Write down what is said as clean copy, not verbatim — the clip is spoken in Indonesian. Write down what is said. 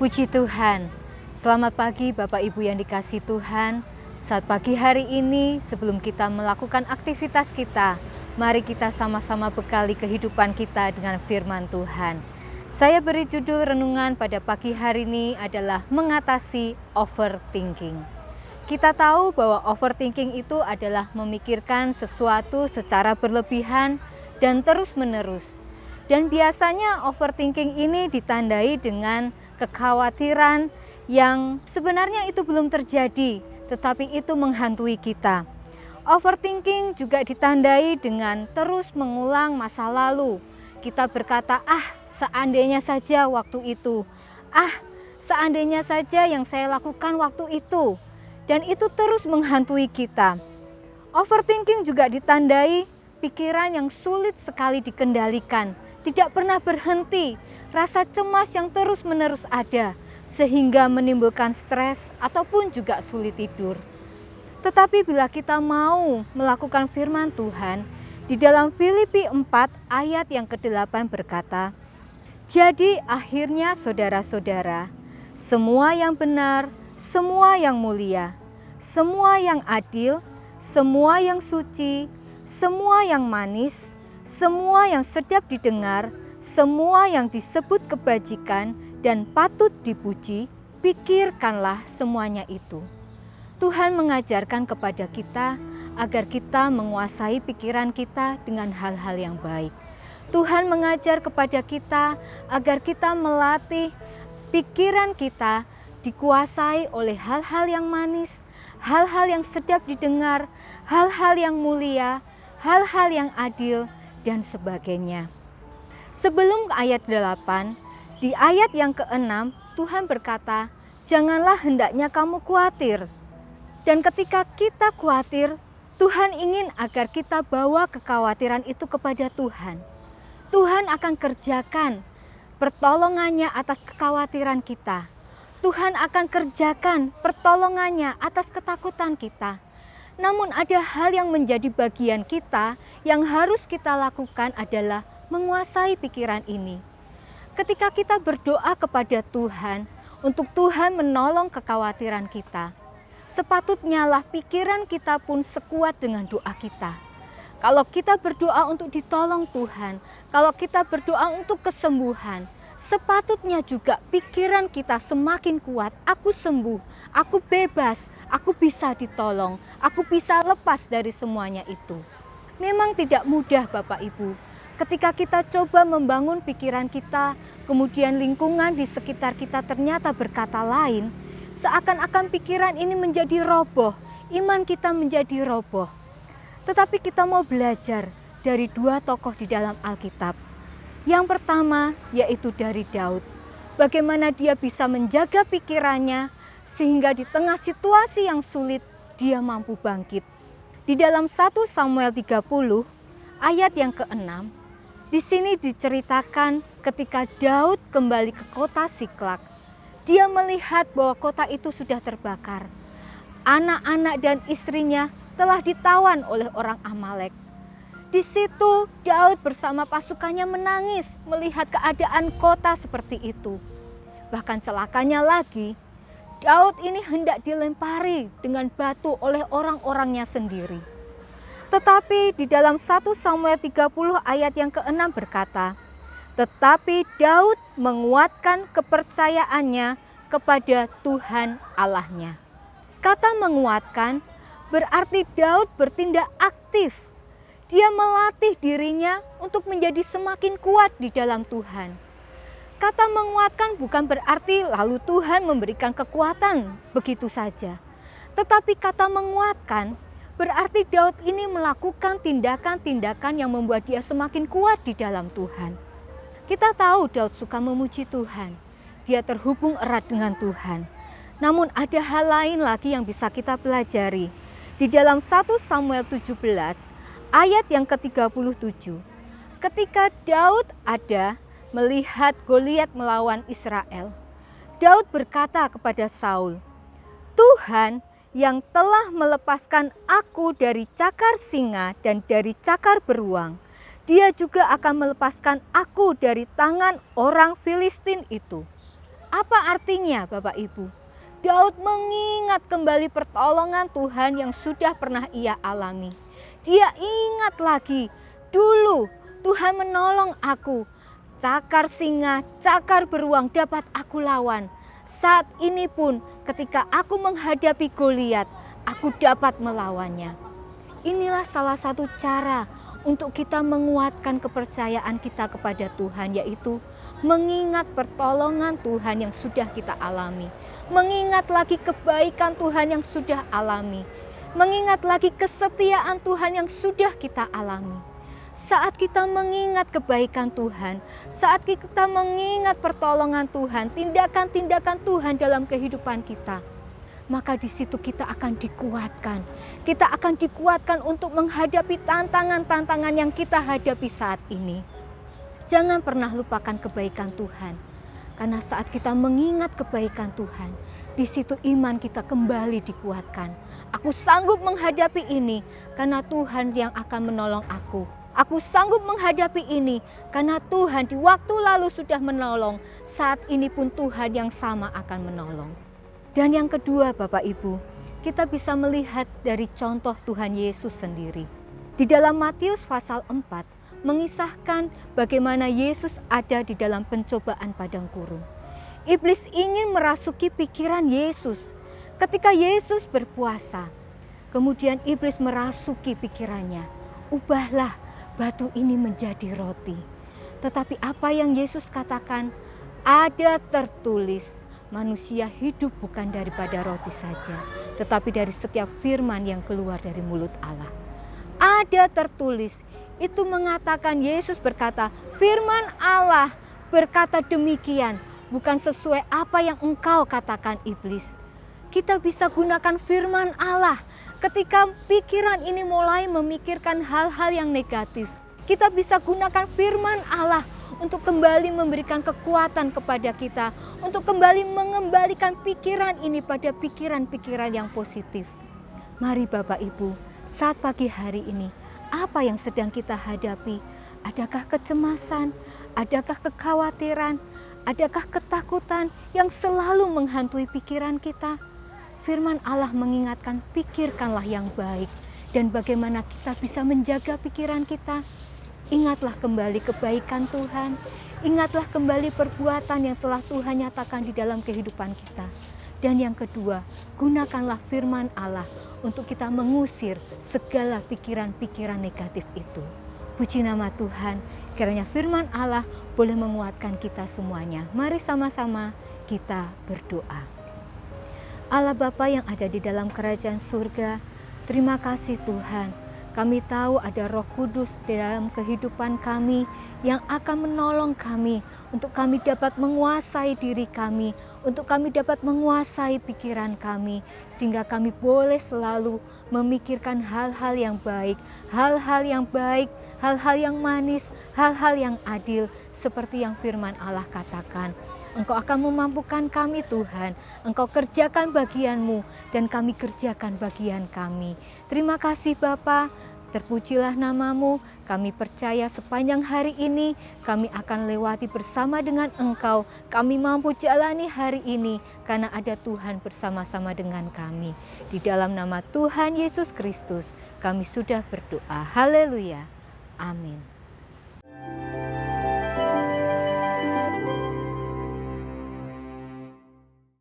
Puji Tuhan. Selamat pagi Bapak Ibu yang dikasihi Tuhan. Saat pagi hari ini sebelum kita melakukan aktivitas kita, mari kita sama-sama bekali kehidupan kita dengan firman Tuhan. Saya beri judul renungan pada pagi hari ini adalah mengatasi overthinking. Kita tahu bahwa overthinking itu adalah memikirkan sesuatu secara berlebihan dan terus-menerus. Dan biasanya overthinking ini ditandai dengan kekhawatiran yang sebenarnya itu belum terjadi, tetapi itu menghantui kita. Overthinking juga ditandai dengan terus mengulang masa lalu. Kita berkata, seandainya saja waktu itu. Seandainya saja yang saya lakukan waktu itu. Dan itu terus menghantui kita. Overthinking juga ditandai pikiran yang sulit sekali dikendalikan. Tidak pernah berhenti, rasa cemas yang terus-menerus ada, sehingga menimbulkan stres ataupun juga sulit tidur. Tetapi bila kita mau melakukan firman Tuhan, di dalam Filipi 4 ayat yang ke-8 berkata, "Jadi akhirnya saudara-saudara, semua yang benar, semua yang mulia, semua yang adil, semua yang suci, semua yang manis, semua yang sedap didengar, semua yang disebut kebajikan dan patut dipuji, pikirkanlah semuanya itu." Tuhan mengajarkan kepada kita agar kita menguasai pikiran kita dengan hal-hal yang baik. Tuhan mengajar kepada kita agar kita melatih pikiran kita dikuasai oleh hal-hal yang manis, hal-hal yang sedap didengar, hal-hal yang mulia, hal-hal yang adil, dan sebagainya. Sebelum ayat 8, di ayat yang ke-6, Tuhan berkata, "Janganlah hendaknya kamu khawatir." Dan ketika kita khawatir, Tuhan ingin agar kita bawa kekhawatiran itu kepada Tuhan. Tuhan akan kerjakan pertolongannya atas kekhawatiran kita. Tuhan akan kerjakan pertolongannya atas ketakutan kita. Namun ada hal yang menjadi bagian kita yang harus kita lakukan adalah menguasai pikiran ini. Ketika kita berdoa kepada Tuhan untuk Tuhan menolong kekhawatiran kita, sepatutnya lah pikiran kita pun sekuat dengan doa kita. Kalau kita berdoa untuk ditolong Tuhan, kalau kita berdoa untuk kesembuhan, sepatutnya juga pikiran kita semakin kuat. Aku sembuh, aku bebas, aku bisa ditolong, aku bisa lepas dari semuanya itu. Memang tidak mudah Bapak Ibu. Ketika kita coba membangun pikiran kita, kemudian lingkungan di sekitar kita ternyata berkata lain, seakan-akan pikiran ini menjadi roboh, iman kita menjadi roboh. Tetapi kita mau belajar dari dua tokoh di dalam Alkitab. Yang pertama yaitu dari Daud. Bagaimana dia bisa menjaga pikirannya sehingga di tengah situasi yang sulit dia mampu bangkit. Di dalam 1 Samuel 30 ayat yang ke-6, di sini diceritakan ketika Daud kembali ke kota Siklak. Dia melihat bahwa kota itu sudah terbakar. Anak-anak dan istrinya telah ditawan oleh orang Amalek. Di situ Daud bersama pasukannya menangis melihat keadaan kota seperti itu. Bahkan celakanya lagi, Daud ini hendak dilempari dengan batu oleh orang-orangnya sendiri. Tetapi di dalam 1 Samuel 30 ayat yang ke-6 berkata, "Tetapi Daud menguatkan kepercayaannya kepada Tuhan Allahnya." Kata menguatkan berarti Daud bertindak aktif. Dia melatih dirinya untuk menjadi semakin kuat di dalam Tuhan. Kata menguatkan bukan berarti lalu Tuhan memberikan kekuatan begitu saja. Tetapi kata menguatkan berarti Daud ini melakukan tindakan-tindakan yang membuat dia semakin kuat di dalam Tuhan. Kita tahu Daud suka memuji Tuhan. Dia terhubung erat dengan Tuhan. Namun ada hal lain lagi yang bisa kita pelajari. Di dalam 1 Samuel 17 ayat yang ke-37. Ketika Daud ada melihat Goliat melawan Israel, Daud berkata kepada Saul, "Tuhan yang telah melepaskan aku dari cakar singa dan dari cakar beruang, Dia juga akan melepaskan aku dari tangan orang Filistin itu." Apa artinya Bapak Ibu? Daud mengingat kembali pertolongan Tuhan yang sudah pernah ia alami. Dia ingat lagi, dulu Tuhan menolong aku. Cakar singa, cakar beruang dapat aku lawan. Saat ini pun ketika aku menghadapi Goliat, aku dapat melawannya. Inilah salah satu cara untuk kita menguatkan kepercayaan kita kepada Tuhan, yaitu mengingat pertolongan Tuhan yang sudah kita alami. Mengingat lagi kebaikan Tuhan yang sudah alami. Mengingat lagi kesetiaan Tuhan yang sudah kita alami. Saat kita mengingat kebaikan Tuhan, saat kita mengingat pertolongan Tuhan, tindakan-tindakan Tuhan dalam kehidupan kita, maka di situ kita akan dikuatkan. Kita akan dikuatkan untuk menghadapi tantangan-tantangan yang kita hadapi saat ini. Jangan pernah lupakan kebaikan Tuhan. Karena saat kita mengingat kebaikan Tuhan, di situ iman kita kembali dikuatkan. Aku sanggup menghadapi ini karena Tuhan yang akan menolong aku. Aku sanggup menghadapi ini karena Tuhan di waktu lalu sudah menolong. Saat ini pun Tuhan yang sama akan menolong. Dan yang kedua Bapak Ibu, kita bisa melihat dari contoh Tuhan Yesus sendiri. Di dalam Matius pasal 4 mengisahkan bagaimana Yesus ada di dalam pencobaan padang gurun. Iblis ingin merasuki pikiran Yesus ketika Yesus berpuasa. Kemudian iblis merasuki pikirannya, ubahlah batu ini menjadi roti. Tetapi apa yang Yesus katakan? Ada tertulis, manusia hidup bukan daripada roti saja, tetapi dari setiap firman yang keluar dari mulut Allah. Ada tertulis, itu mengatakan Yesus berkata, firman Allah berkata demikian, bukan sesuai apa yang engkau katakan iblis. Kita bisa gunakan firman Allah ketika pikiran ini mulai memikirkan hal-hal yang negatif. Kita bisa gunakan firman Allah untuk kembali memberikan kekuatan kepada kita, untuk kembali mengembalikan pikiran ini pada pikiran-pikiran yang positif. Mari Bapak Ibu, saat pagi hari ini, apa yang sedang kita hadapi? Adakah kecemasan? Adakah kekhawatiran? Adakah ketakutan yang selalu menghantui pikiran kita? Firman Allah mengingatkan, pikirkanlah yang baik dan bagaimana kita bisa menjaga pikiran kita. Ingatlah kembali kebaikan Tuhan, ingatlah kembali perbuatan yang telah Tuhan nyatakan di dalam kehidupan kita. Dan yang kedua, gunakanlah firman Allah untuk kita mengusir segala pikiran-pikiran negatif itu. Puji nama Tuhan, kiranya firman Allah boleh menguatkan kita semuanya. Mari sama-sama kita berdoa. Allah Bapa yang ada di dalam kerajaan surga, terima kasih Tuhan. Kami tahu ada Roh Kudus di dalam kehidupan kami yang akan menolong kami untuk kami dapat menguasai diri kami, untuk kami dapat menguasai pikiran kami, sehingga kami boleh selalu memikirkan hal-hal yang baik, hal-hal yang baik, hal-hal yang manis, hal-hal yang adil, seperti yang firman Allah katakan. Engkau akan memampukan kami Tuhan, Engkau kerjakan bagian-Mu dan kami kerjakan bagian kami. Terima kasih Bapa, terpujilah nama-Mu. Kami percaya sepanjang hari ini kami akan lewati bersama dengan Engkau. Kami mampu jalani hari ini karena ada Tuhan bersama-sama dengan kami. Di dalam nama Tuhan Yesus Kristus kami sudah berdoa. Haleluya. Amin.